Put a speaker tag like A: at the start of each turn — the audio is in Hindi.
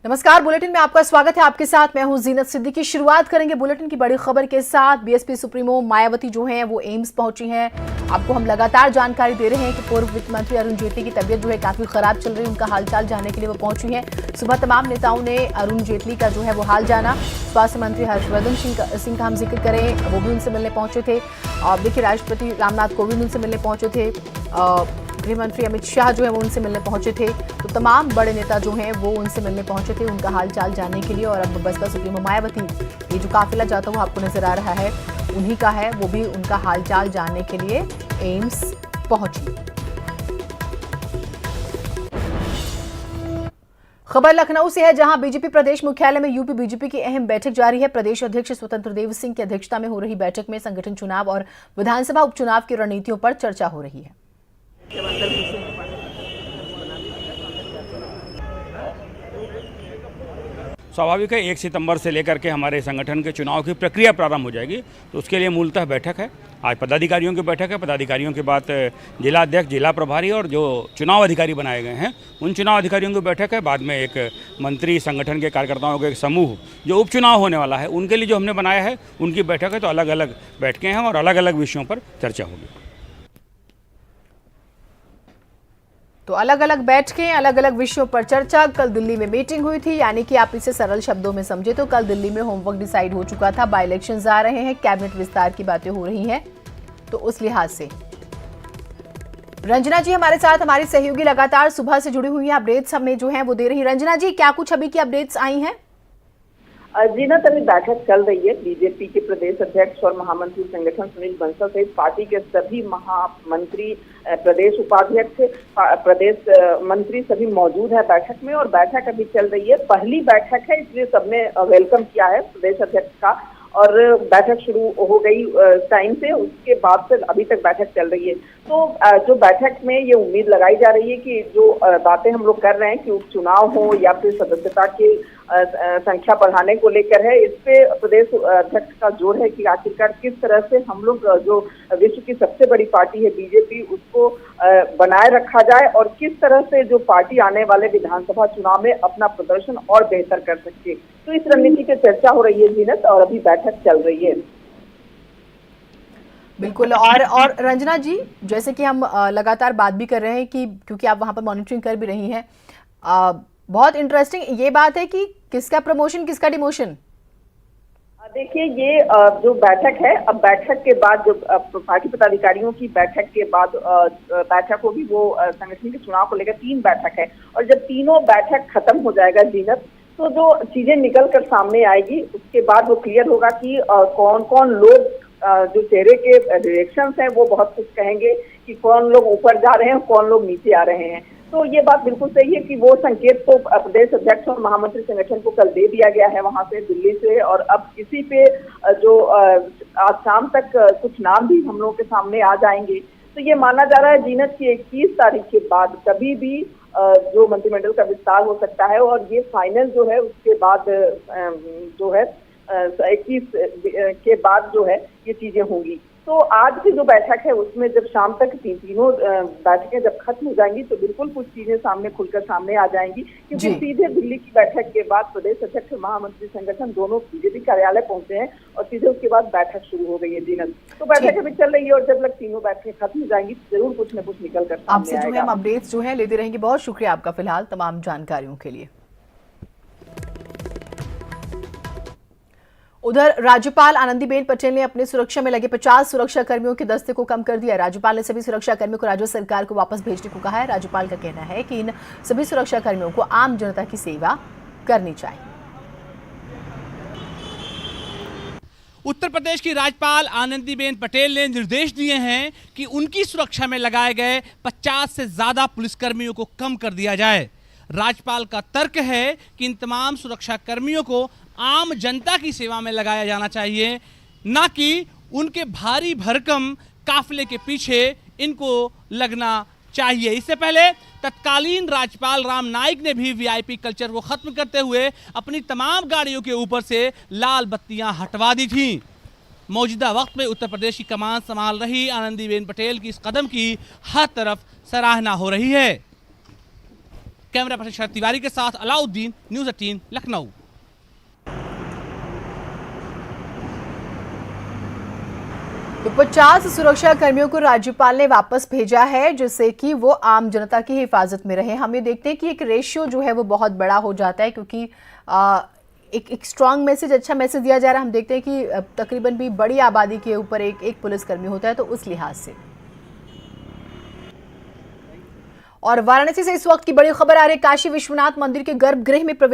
A: नमस्कार, बुलेटिन में आपका स्वागत है। आपके साथ मैं हूं जीनत सिद्दीकी। शुरुआत करेंगे बुलेटिन की बड़ी खबर के साथ। बीएसपी सुप्रीमो मायावती जो हैं वो एम्स पहुंची हैं। आपको हम लगातार जानकारी दे रहे हैं कि पूर्व वित्त मंत्री अरुण जेटली की तबीयत जो है काफी खराब चल रही है। उनका हालचाल जानने के लिए वो पहुंची हैं। सुबह तमाम नेताओं ने अरुण जेटली का जो है वो हाल जाना। स्वास्थ्य मंत्री हर्षवर्धन सिंह का हम जिक्र करें, वो भी उनसे मिलने पहुंचे थे। और देखिए, राष्ट्रपति रामनाथ कोविंद उनसे मिलने पहुंचे थे। गृह मंत्री अमित शाह जो है वो उनसे मिलने पहुंचे थे। तो तमाम बड़े नेता जो हैं वो उनसे मिलने पहुंचे थे उनका हालचाल जानने के लिए। और अब बसपा सुप्रीमो मायावती, ये जो काफिला जाता हुआ आपको नजर आ रहा है उन्हीं का है, वो भी उनका हालचाल जानने के लिए एम्स पहुंची। खबर लखनऊ से है, जहां बीजेपी प्रदेश मुख्यालय में यूपी बीजेपी की अहम बैठक जारी है। प्रदेश अध्यक्ष स्वतंत्र देव सिंह की अध्यक्षता में हो रही बैठक में संगठन चुनाव और विधानसभा उपचुनाव की रणनीतियों पर चर्चा हो रही है।
B: स्वाभाविक है 1 सितंबर से लेकर के हमारे संगठन के चुनाव की प्रक्रिया प्रारंभ हो जाएगी, तो उसके लिए मूलतः बैठक है। आज पदाधिकारियों की बैठक है। पदाधिकारियों के बाद जिला अध्यक्ष, जिला प्रभारी और जो चुनाव अधिकारी बनाए गए हैं उन चुनाव अधिकारियों की बैठक है। बाद में एक मंत्री संगठन के कार्यकर्ताओं के एक समूह जो उपचुनाव होने वाला है उनके लिए जो हमने बनाया है उनकी बैठक है। तो अलग अलग बैठकें हैं और अलग अलग विषयों पर चर्चा होगी।
A: तो अलग अलग बैठकें, अलग अलग विषयों पर चर्चा। कल दिल्ली में मीटिंग हुई थी, यानी कि आप इसे सरल शब्दों में समझे तो कल दिल्ली में होमवर्क डिसाइड हो चुका था। बाई इलेक्शंस आ रहे हैं, कैबिनेट विस्तार की बातें हो रही हैं, तो उस लिहाज से रंजना जी हमारे साथ, हमारी सहयोगी लगातार सुबह से जुड़ी हुई हैं, अपडेट्स हमें जो हैं वो दे रही। रंजना जी, क्या कुछ अभी की अपडेट्स आई हैं?
C: जीनत, अभी बैठक चल रही है। बीजेपी के प्रदेश अध्यक्ष और महामंत्री संगठन सुनील बंसल सहित पार्टी के सभी महामंत्री, प्रदेश उपाध्यक्ष, प्रदेश मंत्री सभी मौजूद है बैठक में। और बैठक अभी चल रही है, पहली बैठक है, इसलिए सबने वेलकम किया है प्रदेश अध्यक्ष का। और बैठक शुरू हो गई टाइम से, उसके बाद से अभी तक बैठक चल रही है। तो जो बैठक में ये उम्मीद लगाई जा रही है कि जो बातें हम लोग कर रहे हैं कि उपचुनाव हो या फिर सदस्यता की संख्या बढ़ाने को लेकर है, इस पे प्रदेश अध्यक्ष का जोर है कि आखिरकार किस तरह से हम लोग जो विश्व की सबसे बड़ी पार्टी है बीजेपी, उसको बनाए रखा जाए और किस तरह से जो पार्टी आने वाले विधानसभा चुनाव में अपना प्रदर्शन और बेहतर कर सके। तो इस रणनीति पे चर्चा हो रही है जीनत, और अभी बैठक चल रही है।
A: बिल्कुल। और रंजना जी, जैसे कि हम लगातार बात भी कर रहे हैं कि क्योंकि आप वहां पर मॉनिटरिंग कर भी रही हैं, बहुत इंटरेस्टिंग ये बात है कि किसका प्रमोशन, किसका डिमोशन।
C: देखिए, ये जो बैठक है, अब बैठक के बाद जो पार्टी पदाधिकारियों की बैठक के बाद बैठक होगी, वो संगठन के चुनाव को लेकर 3 बैठक है। और जब तीनों बैठक खत्म हो जाएगा जीनत, तो जो चीजें निकल कर सामने आएगी उसके बाद वो क्लियर होगा कि कौन कौन लोग, जो चेहरे के रिएक्शंस हैं वो बहुत कुछ कहेंगे कि कौन लोग ऊपर जा रहे हैं, कौन लोग नीचे आ रहे हैं। तो ये बात बिल्कुल सही है कि वो संकेत तो प्रदेश अध्यक्ष और महामंत्री संगठन को कल दे दिया गया है वहां से, दिल्ली से। और अब इसी पे जो आज शाम तक कुछ नाम भी हम लोगों के सामने आ जाएंगे। तो ये माना जा रहा है जीनत की 21 तारीख के बाद कभी भी जो मंत्रिमंडल का विस्तार हो सकता है। और ये फाइनल जो है उसके बाद जो है 21 के बाद जो है ये चीजें होंगी। तो आज की जो बैठक है उसमें जब शाम तक तीनों बैठकें जब खत्म हो जाएंगी तो बिल्कुल कुछ चीजें सामने खुलकर सामने आ जाएंगी। क्योंकि सीधे दिल्ली की बैठक के बाद प्रदेश अध्यक्ष और महामंत्री संगठन दोनों बीजेपी कार्यालय पहुंचे हैं और सीधे उसके बाद बैठक शुरू हो गई है जीनत। तो बैठक अभी चल रही है और जब तक तीनों बैठकें खत्म हो जाएंगी जरूर कुछ न कुछ निकल कर
A: आपसे जो है हम अपडेट्स जो है लेते रहेंगे। बहुत शुक्रिया आपका फिलहाल तमाम जानकारियों के लिए। उधर राज्यपाल आनंदीबेन पटेल ने अपने सुरक्षा में लगे 50 सुरक्षा कर्मियों के दस्ते को कम कर दिया। राज्यपाल ने सभी सुरक्षा कर्मियों को राज्य सरकार को वापस भेजने को कहा है। राज्यपाल का कहना है कि इन सभी सुरक्षा कर्मियों को आम जनता की सेवा करनी चाहिए।
D: उत्तर प्रदेश की राज्यपाल आनंदीबेन पटेल ने निर्देश दिए हैं कि उनकी सुरक्षा में लगाए गए 50 से ज्यादा पुलिसकर्मियों को कम कर दिया जाए। राज्यपाल का तर्क है कि इन तमाम सुरक्षा कर्मियों को आम जनता की सेवा में लगाया जाना चाहिए, न कि उनके भारी भरकम काफिले के पीछे इनको लगना चाहिए। इससे पहले तत्कालीन राज्यपाल राम नाईक ने भी वीआईपी कल्चर को खत्म करते हुए अपनी तमाम गाड़ियों के ऊपर से लाल बत्तियां हटवा दी थीं। मौजूदा वक्त में उत्तर प्रदेश की कमान संभाल रही आनंदीबेन पटेल की इस कदम की हर तरफ सराहना हो रही है। कैमरा पर्सन शरद तिवारी के साथ अलाउद्दीन, न्यूज़ 18 लखनऊ।
A: तो 50 सुरक्षा कर्मियों को राज्यपाल ने वापस भेजा है, जिससे कि वो आम जनता की हिफाजत में रहे। हम ये देखते हैं कि एक रेशियो जो है वो बहुत बड़ा हो जाता है, क्योंकि एक स्ट्रांग मैसेज, अच्छा मैसेज दिया जा रहा है। हम देखते हैं कि तकरीबन भी बड़ी आबादी के ऊपर एक पुलिसकर्मी होता है, तो उस लिहाज से। और वाराणसी से इस वक्त की बड़ी खबर आ रही है, काशी विश्वनाथ मंदिर के गर्भगृह में